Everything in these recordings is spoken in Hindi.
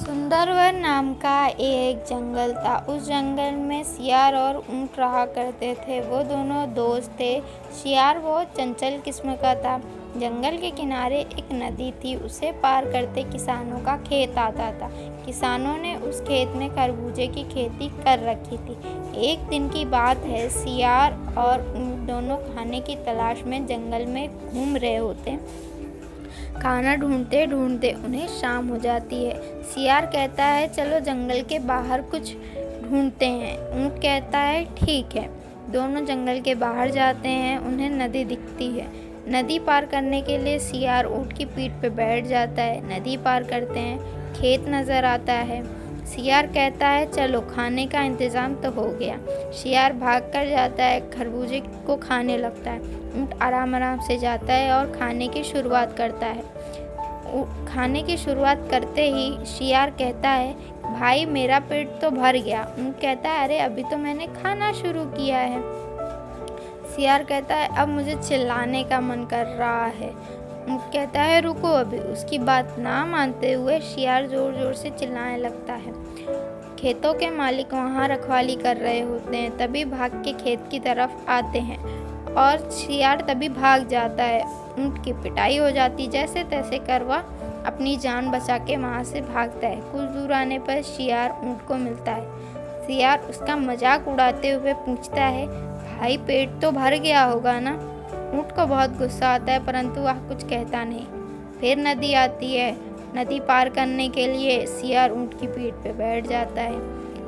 सुंदरवन नाम का एक जंगल था। उस जंगल में सियार और ऊंट रहा करते थे। वो दोनों दोस्त थे। सियार बहुत चंचल किस्म का था। जंगल के किनारे एक नदी थी। उसे पार करते किसानों का खेत आता था। किसानों ने उस खेत में खरबूजे की खेती कर रखी थी। एक दिन की बात है, सियार और ऊंट दोनों खाने की तलाश में जंगल में घूम रहे होते। खाना ढूंढते ढूंढते उन्हें शाम हो जाती है। सियार कहता है, चलो जंगल के बाहर कुछ ढूंढते हैं। ऊंट कहता है, ठीक है। दोनों जंगल के बाहर जाते हैं। उन्हें नदी दिखती है। नदी पार करने के लिए सियार ऊंट की पीठ पे बैठ जाता है। नदी पार करते हैं। खेत नज़र आता है। सियार कहता है, चलो खाने का इंतज़ाम तो हो गया। सियार भाग कर जाता है, खरबूजे को खाने लगता है। ऊंट आराम आराम से जाता है और खाने की शुरुआत करता है। खाने की शुरुआत करते ही सियार कहता है, भाई मेरा पेट तो भर गया। ऊंट कहता है, अरे अभी तो मैंने खाना शुरू किया है। सियार कहता है, अब मुझे चिल्लाने का मन कर रहा है। ऊंट कहता है, रुको अभी। उसकी बात ना मानते हुए सियार जोर जोर से चिल्लाने लगता है। खेतों के मालिक वहाँ रखवाली कर रहे होते हैं, तभी भाग के खेत की तरफ आते हैं और सियार तभी भाग जाता है। ऊंट की पिटाई हो जाती। जैसे तैसे कर वह अपनी जान बचा के वहाँ से भागता है। कुछ दूर आने पर सियार ऊंट को मिलता है। सियार उसका मजाक उड़ाते हुए पूछता है, भाई पेट तो भर गया होगा ना। ऊंट को बहुत गुस्सा आता है, परंतु वह कुछ कहता नहीं। फिर नदी आती है। नदी पार करने के लिए सियार ऊंट की पीठ पे बैठ जाता है।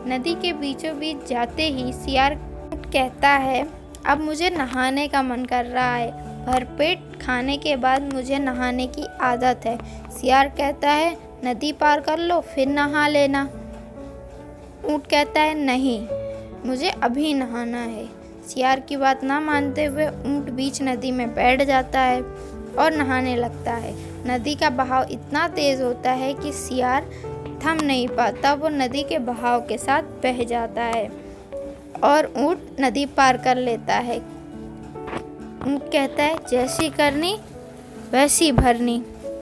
नदी के बीचों बीच जाते ही सियार कहता है, अब मुझे नहाने का मन कर रहा है। भरपेट खाने के बाद मुझे नहाने की आदत है। सियार कहता है, नदी पार कर लो फिर नहा लेना। ऊंट कहता है, नहीं, मुझे अभी नहाना है। सियार की बात ना मानते हुए ऊंट बीच नदी में बैठ जाता है और नहाने लगता है। नदी का बहाव इतना तेज होता है कि सियार थम नहीं पाता। वो नदी के बहाव के साथ बह जाता है और ऊंट नदी पार कर लेता है। ऊंट कहता है, जैसी करनी वैसी भरनी।